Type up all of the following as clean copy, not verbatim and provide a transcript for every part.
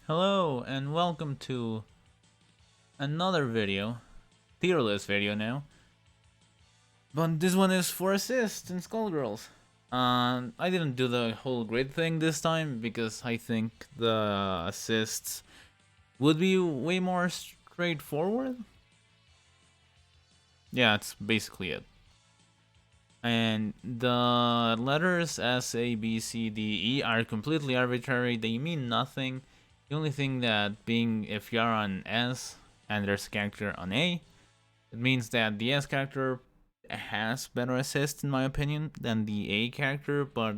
Hello and welcome to another video, tier list video now. But this one is for assists in Skullgirls. I didn't do the whole grid thing this time because I think the assists would be way more straightforward. Yeah, it's basically it. And the letters S, A, B, C, D, E are completely arbitrary. They mean nothing. The only thing that being if you're on S and there's a character on A, it means that the S character has better assist in my opinion than the A character, but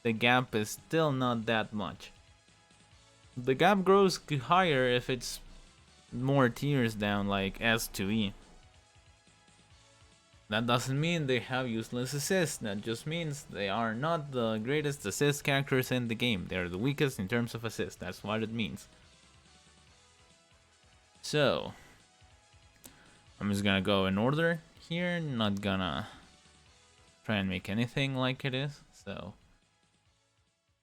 the gap is still not that much. The gap grows higher if it's more tiers down, like S to E. That doesn't mean they have useless assists, that just means they are not the greatest assist characters in the game. They're the weakest in terms of assist, that's what it means. So, I'm just gonna go in order here, not gonna try and make anything like it is, so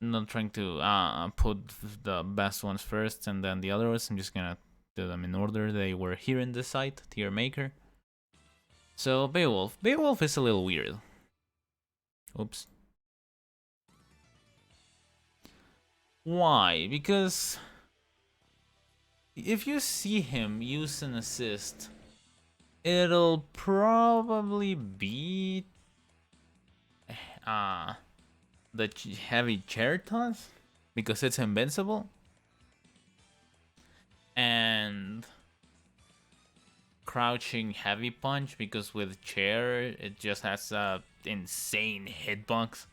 I'm not trying to put the best ones first and then the other ones. I'm just gonna do them in order they were here in this site, tier maker. So Beowulf. Beowulf is a little weird. Oops. Why? Because if you see him use an assist, it'll probably be the heavy chair toss because it's invincible, and crouching heavy punch because with chair it just has a insane hitbox,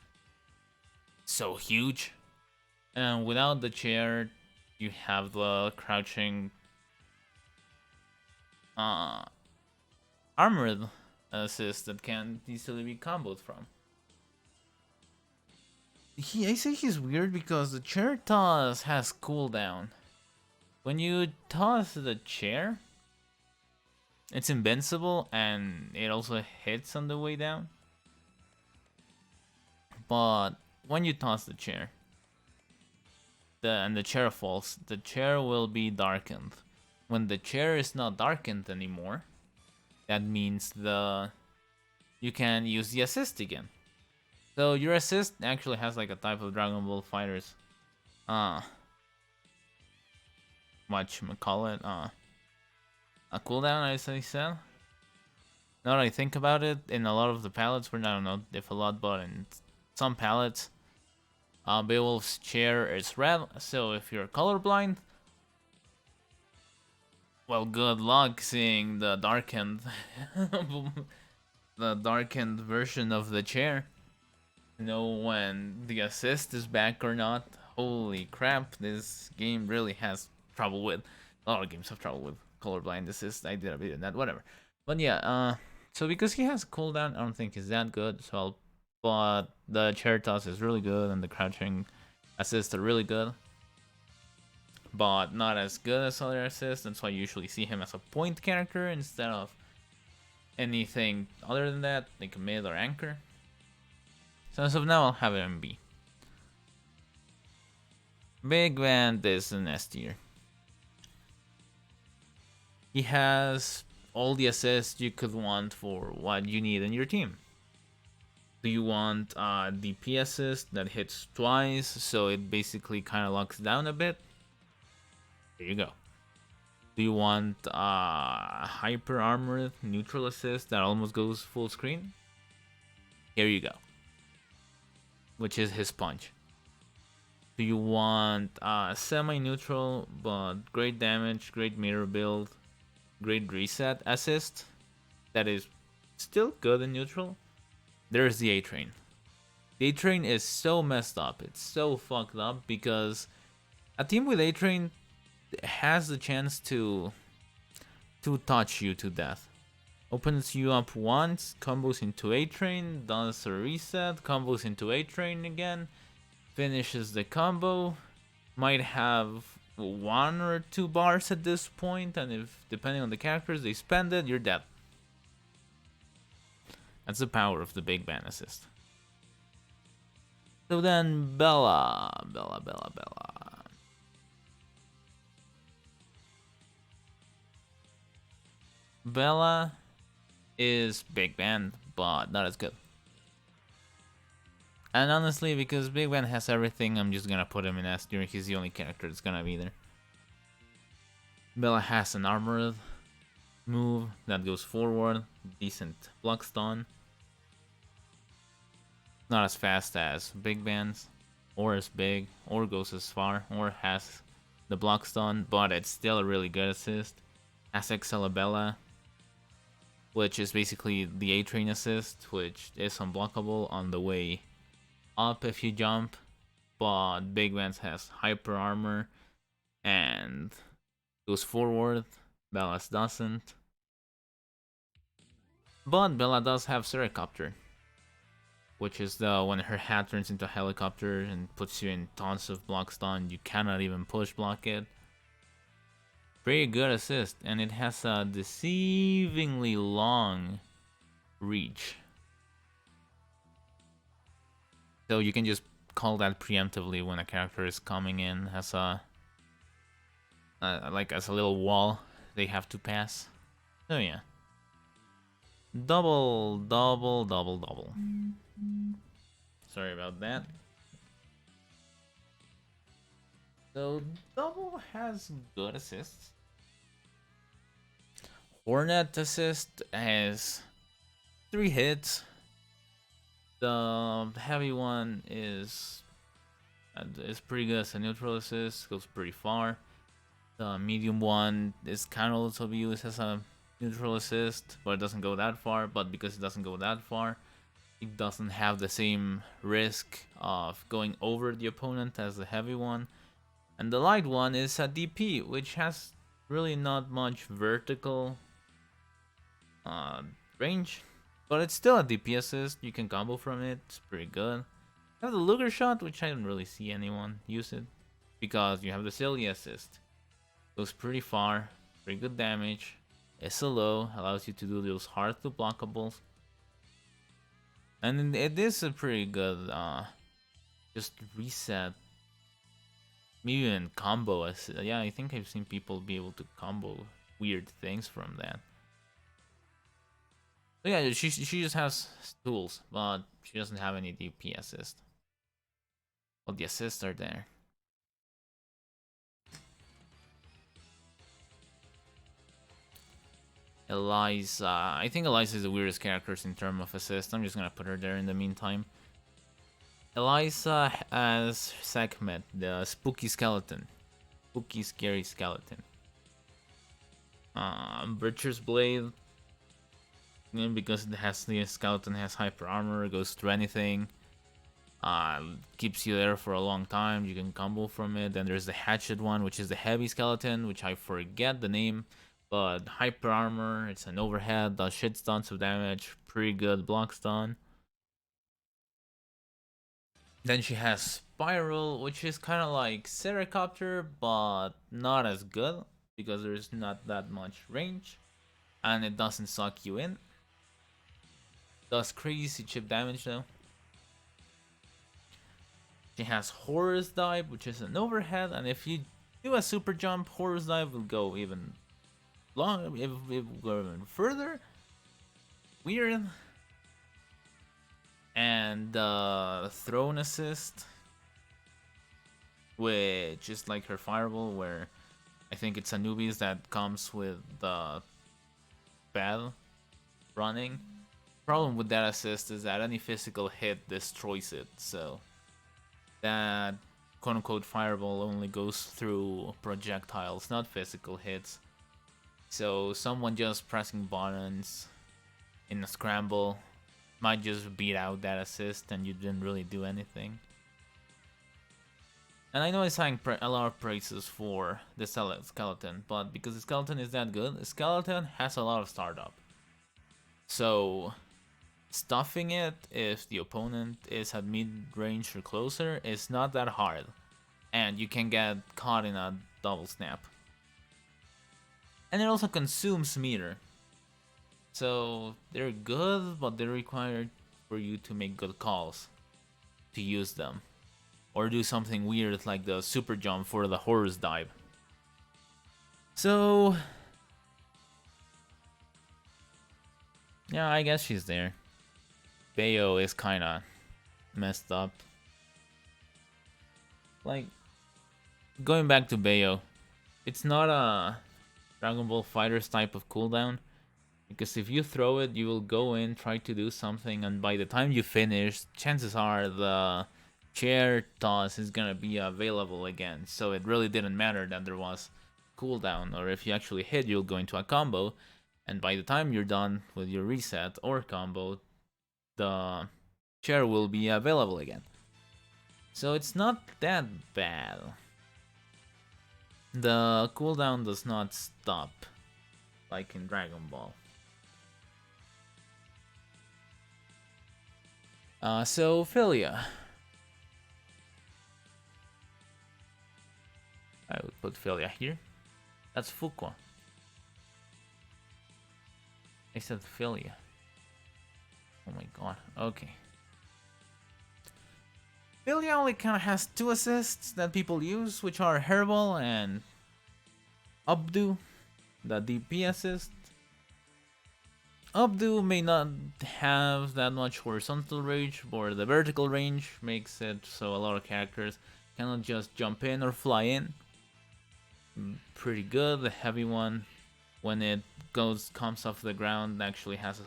so huge. And without the chair you have the crouching armored assist that can easily be comboed from. I say he's weird because the chair toss has cooldown. When you toss the chair, it's invincible and it also hits on the way down. But when you toss the chair and the chair falls, the chair will be darkened. When the chair is not darkened anymore, that means you can use the assist again. So your assist actually has like a type of Dragon Ball Fighters a cooldown, as I said. Now that I think about it, in a lot of the palettes, I don't know if a lot, but in some palettes, Beowulf's chair is red, so if you're colorblind, well, good luck seeing the darkened, the darkened version of the chair. Know when the assist is back or not. Holy crap, this game really has trouble with. A lot of games have trouble with colorblind assist. I did a bit of that, whatever. But yeah, so because he has a cooldown, I don't think he's that good. So, but the chair toss is really good, and the crouching assists are really good, but not as good as other assists. That's why you usually see him as a point character instead of anything other than that, like mid or anchor. So as of now, I'll have it in B. Big Band is an S tier. He has all the assists you could want for what you need in your team. Do you want DP assist that hits twice, so it basically kind of locks down a bit? There you go. Do you want hyper armored neutral assist that almost goes full screen? Here you go. Which is his punch. Do you want semi-neutral but great damage, great mirror build, great reset assist that is still good in neutral? There's the A-Train. The A-Train is so messed up. It's so fucked up because a team with A-Train has the chance to touch you to death. Opens you up once, combos into A-Train, does a reset, combos into A-Train again, finishes the combo, might have 1 or 2 bars at this point, and if, depending on the characters, they spend it, you're dead. That's the power of the Big Band assist. So then, Bella. Bella is Big Band, but not as good. And honestly, because Big Band has everything, I'm just gonna put him in S tier. He's the only character that's gonna be there. Bella has an armored move that goes forward, decent block stun. Not as fast as Big Band's, or as big, or goes as far, or has the block stun, but it's still a really good assist. Has Excelabella, which is basically the A-Train assist, which is unblockable on the way up if you jump, but Big Band's has hyper armor and goes forward. Bella's doesn't. But Bella does have Sericopter, which is the when her hat turns into a helicopter and puts you in tons of block stun. You cannot even push block it. Pretty good assist, and it has a deceivingly long reach. So you can just call that preemptively when a character is coming in as a like as a little wall they have to pass. So yeah. Double, double, double, double. Sorry about that. So double has good assists. Hornet assist has 3 hits. The heavy one is pretty good as a neutral assist, goes pretty far. The medium one is kind of also used as a neutral assist, but it doesn't go that far. But because it doesn't go that far, it doesn't have the same risk of going over the opponent as the heavy one. And the light one is a DP, which has really not much vertical range, but it's still a DP assist. You can combo from it. It's pretty good. You have the Luger shot, which I don't really see anyone use it, because you have the Filia assist. Goes pretty far, pretty good damage. SLO allows you to do those hard to blockables, and it is a pretty good just reset. Maybe even combo assist. Yeah, I think I've seen people be able to combo weird things from that. So yeah, she just has tools, but she doesn't have any DP assist. Well, the assists are there. Eliza. I think Eliza is the weirdest character in terms of assist. I'm just gonna put her there in the meantime. Eliza as Sekhmet, the spooky skeleton. Spooky, scary skeleton. Butcher's Blade. Because it has the skeleton has hyper armor, goes through anything. Keeps you there for a long time. You can combo from it. Then there's the hatchet one, which is the heavy skeleton, which I forget the name. But hyper armor, it's an overhead, does shit tons of damage, pretty good block stun. Then she has Spiral, which is kind of like Sericopter, but not as good because there's not that much range, and it doesn't suck you in. Does crazy chip damage though. She has Horus Dive, which is an overhead, and if you do a super jump, Horus Dive will go even long, it will go even further. Weird. And Throne Assist, which is like her Fireball, where I think it's Anubis that comes with the bell running. Problem with that assist is that any physical hit destroys it, so that quote-unquote Fireball only goes through projectiles, not physical hits. So someone just pressing buttons in a scramble might just beat out that assist and you didn't really do anything. And I know I sang a lot of praises for the skeleton, but because the skeleton is that good, the skeleton has a lot of startup. So stuffing it if the opponent is at mid-range or closer is not that hard, and you can get caught in a double snap. And it also consumes meter. So they're good, but they're required for you to make good calls to use them. Or do something weird like the super jump for the Horus Dive. So Yeah, I guess she's there. Bayo is kinda messed up. Like, going back to Bayo, it's not a Dragon Ball Fighters type of cooldown. Because if you throw it, you will go in, try to do something, and by the time you finish, chances are the chair toss is gonna be available again. So it really didn't matter that there was cooldown, or if you actually hit, you'll go into a combo, and by the time you're done with your reset or combo, the chair will be available again. So it's not that bad. The cooldown does not stop like in Dragon Ball. So Filia. I would put Filia here. That's Fukua. I said Filia. Oh my god. Okay. Filia only kind of has 2 assists that people use, which are Herbal and Updo, the DP assist. Updo may not have that much horizontal range, but the vertical range makes it so a lot of characters cannot just jump in or fly in. Pretty good. The heavy one, when it comes off the ground, actually has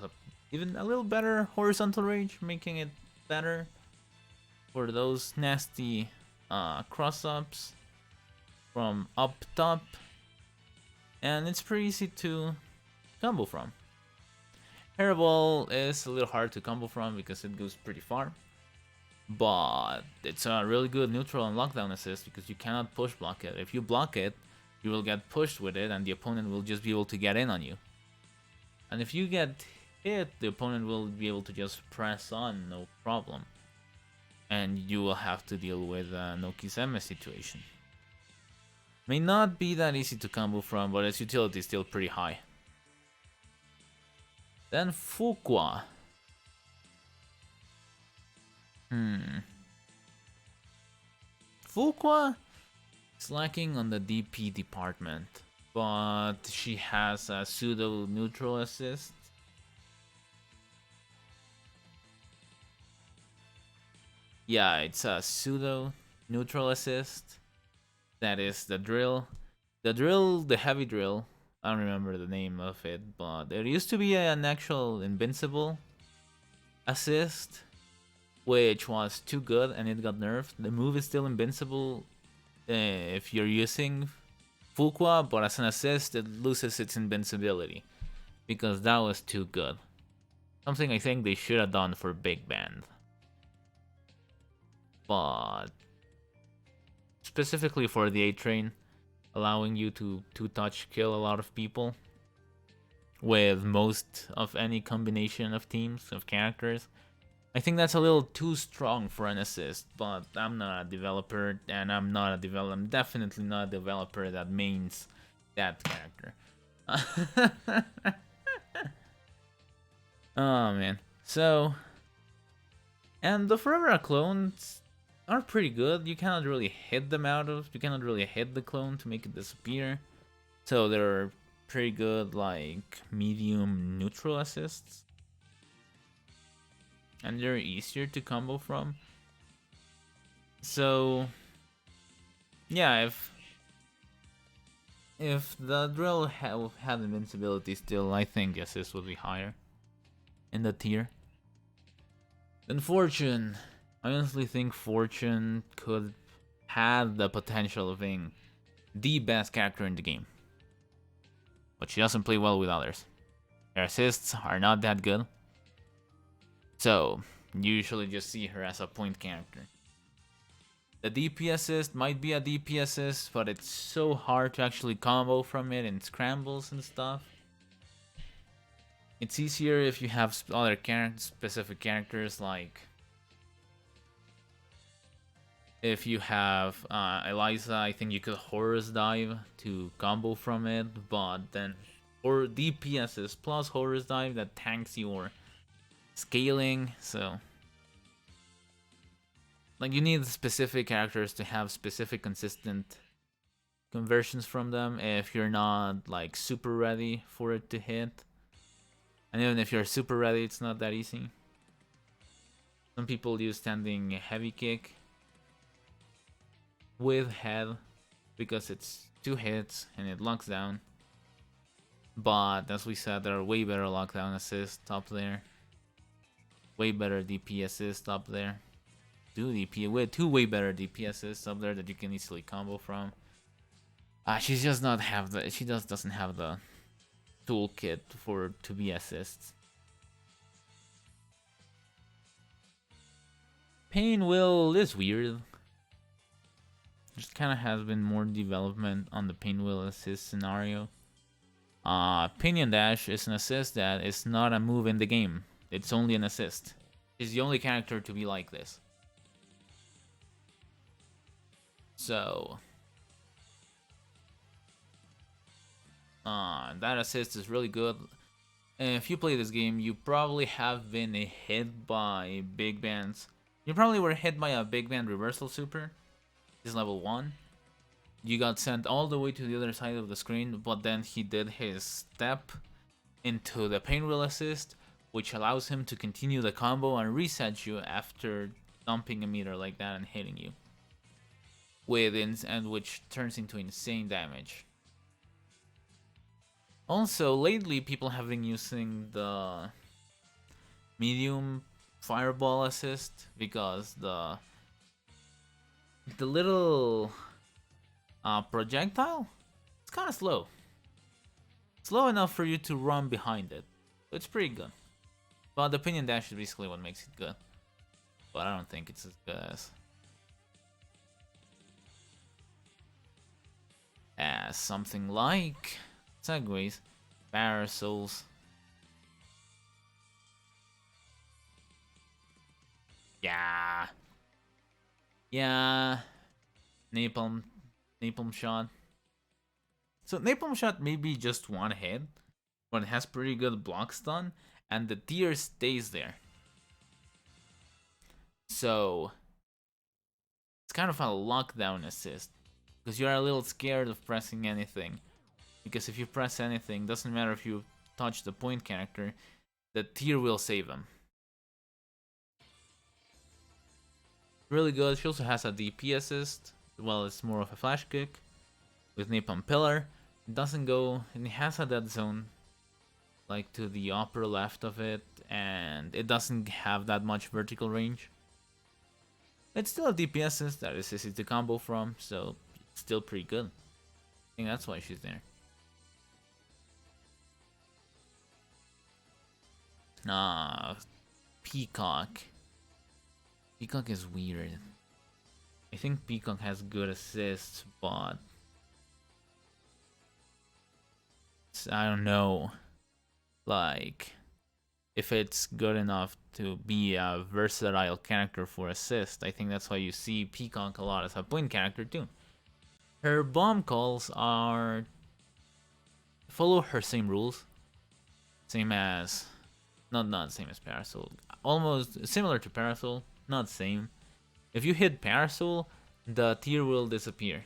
even a little better horizontal range, making it better for those nasty cross-ups from up top. And it's pretty easy to combo from. Hairball is a little hard to combo from because it goes pretty far. But it's a really good neutral and lockdown assist because you cannot push block it. If you block it, you will get pushed with it and the opponent will just be able to get in on you. And if you get hit, the opponent will be able to just press on, no problem. And you will have to deal with a no Kisame situation. May not be that easy to combo from, but its utility is still pretty high. Then Fukua. Fukua is lacking on the DP department, but she has a pseudo neutral assist. Yeah, it's a pseudo neutral assist. That is the drill. The heavy drill. I don't remember the name of it, but there used to be an actual invincible assist, which was too good and it got nerfed. The move is still invincible if you're using Fukua, but as an assist, it loses its invincibility because that was too good. Something I think they should have done for Big Band. But specifically for the A-Train, allowing you to two-touch kill a lot of people with most of any combination of teams, of characters. I think that's a little too strong for an assist, but I'm not a developer, and I'm definitely not a developer that mains that character. Oh man. So, and the Forever clones are pretty good. You cannot really hit you cannot really hit the clone to make it disappear. So they're pretty good, like medium neutral assists. And they're easier to combo from. So yeah, if the drill had invincibility still, I think the assist would be higher in the tier. Then Fortune. I honestly think Fortune could have the potential of being the best character in the game. But she doesn't play well with others. Her assists are not that good. So, you usually just see her as a point character. The DP assist might be a DP assist, but it's so hard to actually combo from it in scrambles and stuff. It's easier if you have other specific characters, like if you have Eliza, I think you could Horus Dive to combo from it, but then or DP assist plus Horus Dive that tanks your scaling, so like you need specific characters to have specific consistent conversions from them if you're not like super ready for it to hit. And even if you're super ready, it's not that easy. Some people use standing heavy kick with head because it's 2 hits and it locks down. But as we said, there are way better lockdown assists up there. Way better DP assists up there. With 2 way better DP assists up there that you can easily combo from. She just not have the. She just doesn't have the toolkit to be assists. Painwheel is weird. Just kind of has been more development on the Painwheel assist scenario. Pinion Dash is an assist that is not a move in the game. It's only an assist. She's the only character to be like this. So that assist is really good. And if you play this game, you probably have been hit by big bands. You probably were hit by a big band reversal super. This is level 1. You got sent all the way to the other side of the screen, but then he did his step into the Painwheel assist, which allows him to continue the combo and reset you after dumping a meter like that and hitting you. And which turns into insane damage. Also, lately people have been using the medium fireball assist because the little projectile, it's kind of slow. Slow enough for you to run behind it. It's pretty good. But the pinion dash is basically what makes it good. But I don't think it's as good as something like segways, parasols. Yeah. Napalm shot. So napalm shot may be just one hit, but it has pretty good block stun, and the tier stays there. So it's kind of a lockdown assist, because you are a little scared of pressing anything. Because if you press anything, doesn't matter if you touch the point character, the tier will save them. Really good. She also has a DP assist. Well, it's more of a flash kick with Napalm Pillar. It doesn't go, and it has a dead zone like to the upper left of it, and it doesn't have that much vertical range. It's still a DP assist that is easy to combo from, so it's still pretty good. I think that's why she's there. Peacock. Peacock is weird. I think Peacock has good assists, but I don't know, like, if it's good enough to be a versatile character for assist. I think that's why you see Peacock a lot as a point character too. Her bomb calls follow her same rules, same as not same as Parasol, almost similar to Parasol, not same. If you hit Parasol, the tier will disappear.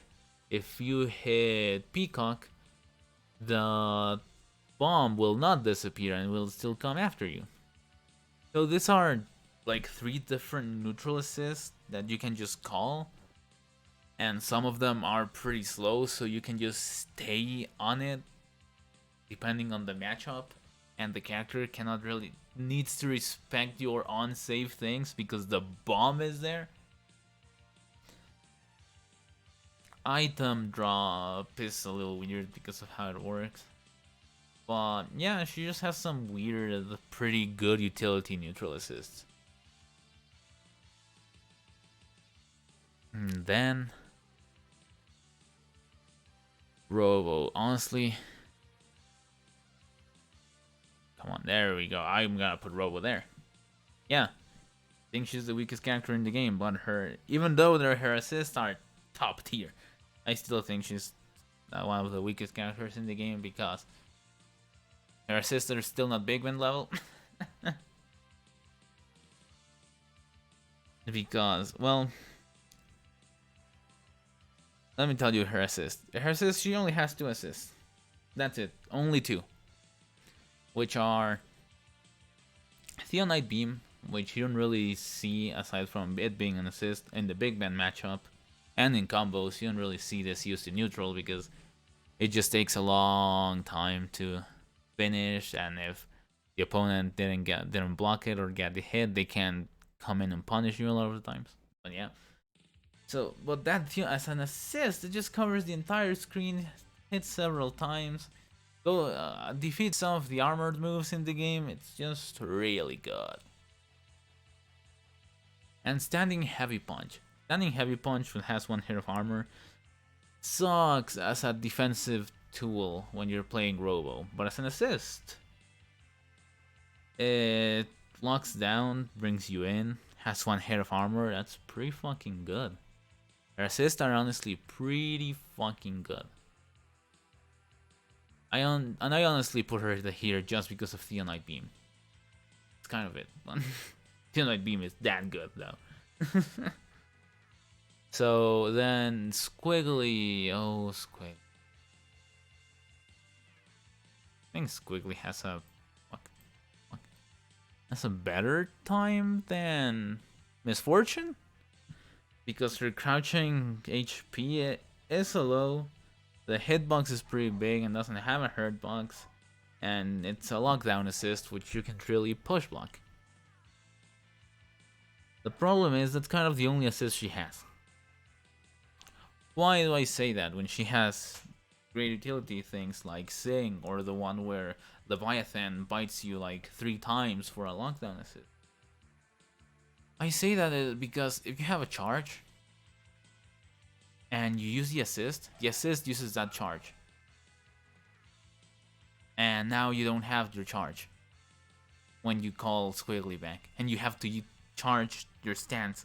If you hit Peacock, the bomb will not disappear and will still come after you. So these are like 3 different neutral assists that you can just call, and some of them are pretty slow, so you can just stay on it depending on the matchup, and the character needs to respect your on-save things because the bomb is there. Item drop is a little weird because of how it works. But yeah, she just has some weird, pretty good utility neutral assists. And then Robo, honestly. Come on, there we go. I'm gonna put Robo there. Yeah, I think she's the weakest character in the game, but even though her assists are top tier, I still think she's one of the weakest characters in the game because her assists are still not big win level. Because, well, let me tell you her assist. Her assist, she only has 2 assists. That's it. Only 2. Which are Theonite Beam, which you don't really see aside from it being an assist in the big man matchup, and in combos, you don't really see this used in neutral because it just takes a long time to finish, and if the opponent didn't block it or get the hit, they can come in and punish you a lot of the times. But yeah. So, but that as an assist, it just covers the entire screen, hits several times, go defeat some of the armored moves in the game. It's just really good. And Standing Heavy Punch. Standing Heavy Punch, which has 1 hit of armor, sucks as a defensive tool when you're playing Robo, but as an assist, it locks down, brings you in, has 1 hit of armor. That's pretty fucking good. Her assists are honestly pretty fucking good. I honestly put her here just because of Theonite Beam. It's kind of it. Theonite Beam is that good though. So then Squigly, oh Squig. I think Squigly has a better time than Misfortune, because her crouching HP is so low. The hitbox is pretty big and doesn't have a hurt box, and it's a lockdown assist which you can really push block. The problem is that's kind of the only assist she has. Why do I say that when she has great utility things like Sing, or the one where Leviathan bites you like 3 times for a lockdown assist? I say that because if you have a charge and you use the assist uses that charge. And now you don't have your charge when you call Squigly back, and you have to charge your stance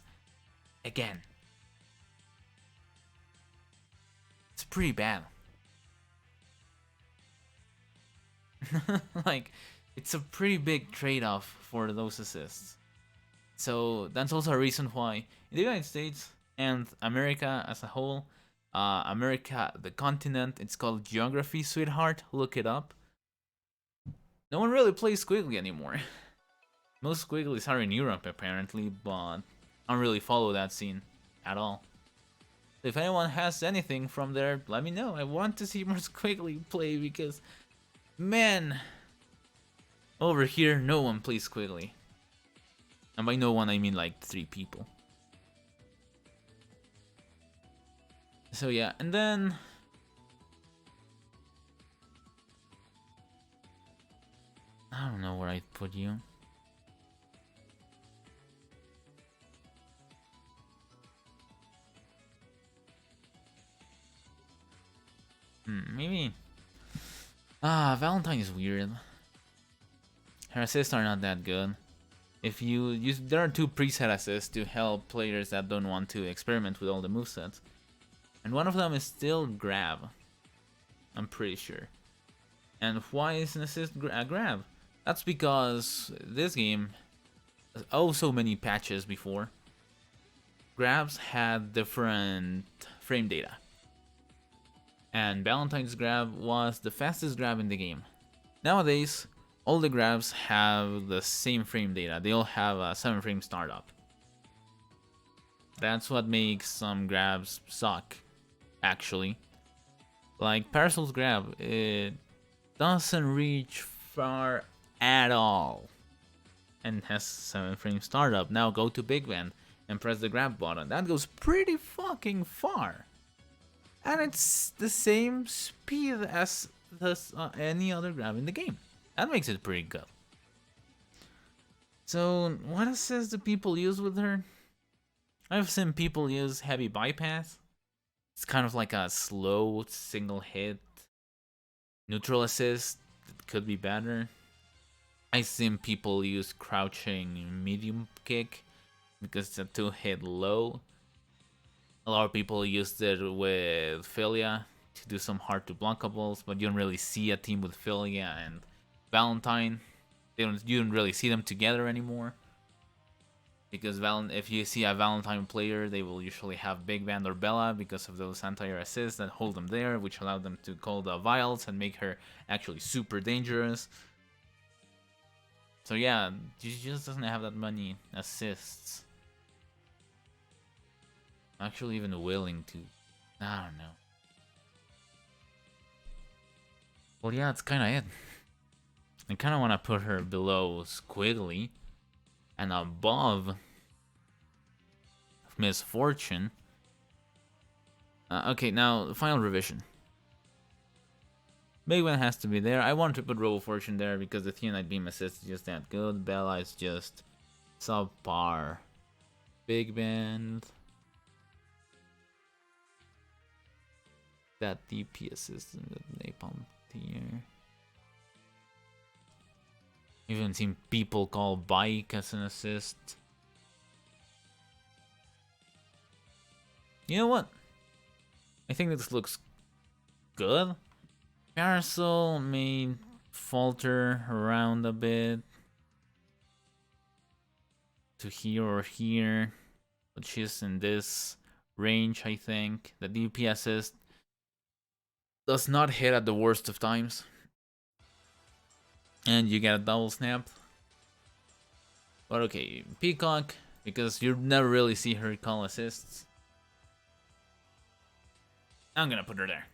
again. It's pretty bad. Like, it's a pretty big trade-off for those assists. So that's also a reason why in the United States and America as a whole, America, the continent, it's called Geography, sweetheart. Look it up. No one really plays Squigly anymore. Most Squiggles are in Europe apparently, but I don't really follow that scene at all. So if anyone has anything from there, let me know. I want to see more Squigly play because, man, over here no one plays Squigly. And by no one I mean like 3 people. So yeah, and then I don't know where I put you. Maybe. Valentine is weird. Her assists are not that good. If you use, there are 2 preset assists to help players that don't want to experiment with all the movesets, and one of them is still grab. I'm pretty sure. And why is an assist a grab? That's because this game, so many patches before, grabs had different frame data. And Valentine's grab was the fastest grab in the game. Nowadays, all the grabs have the same frame data. They all have a 7 frame startup. That's what makes some grabs suck, actually. Like Parasol's grab, it doesn't reach far at all and has 7 frame startup. Now go to Big Band and press the grab button. That goes pretty fucking far. And it's the same speed as any other grab in the game. That makes it pretty good. So, what assist do people use with her? I've seen people use Heavy Bypass. It's kind of like a slow single hit neutral assist. It could be better. I've seen people use Crouching Medium Kick because it's a 2-hit low. A lot of people used it with Filia to do some hard to blockables, but you don't really see a team with Filia and Valentine. You don't really see them together anymore. Because if you see a Valentine player, they will usually have Big Band or Bella because of those anti-air assists that hold them there, which allow them to call the vials and make her actually super dangerous. So yeah, she just doesn't have that many assists. I'm actually even willing to. I don't know. Well, yeah, that's kind of it. I kind of want to put her below Squigly and above Miss Fortune. Okay, now the final revision. Big one has to be there. I want to put Robo-Fortune there because the Theonite Beam assist is just that good. Bella is just subpar. Big Band. That DP assist in the Napalm tier. Even seen people call Bike as an assist. You know what? I think this looks good. Parasol may falter around a bit to here or here, but she's in this range, I think. The DP assist does not hit at the worst of times. And you get a double snap. But okay, Peacock, because you never really see her call assists. I'm gonna put her there.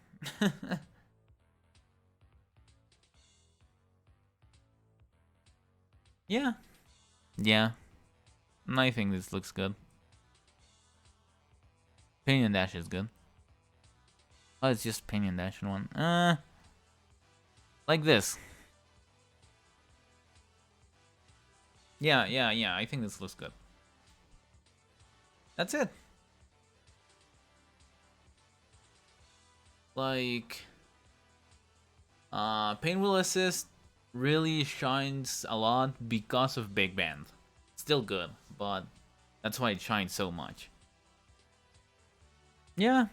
Yeah. Yeah. I think this looks good. Pinion Dash is good. Oh, it's just Pinion Dash in one. Like this. Yeah, I think this looks good. That's it. Like, Painwheel assist really shines a lot because of Big Band. Still good, but that's why it shines so much. Yeah.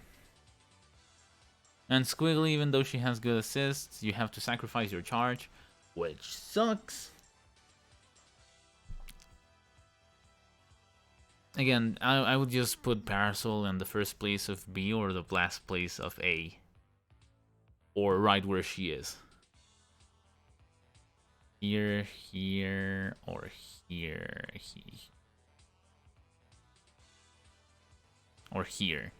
And Squigly, even though she has good assists, you have to sacrifice your charge, which sucks. Again, I would just put Parasol in the first place of B or the last place of A. Or right where she is. Here, here, or here. Or here.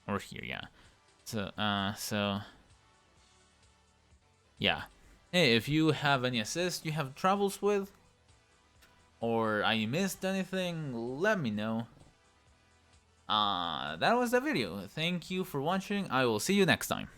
Or here, yeah. So, yeah. Hey, if you have any assists you have troubles with, or I missed anything, let me know. That was the video. Thank you for watching. I will see you next time.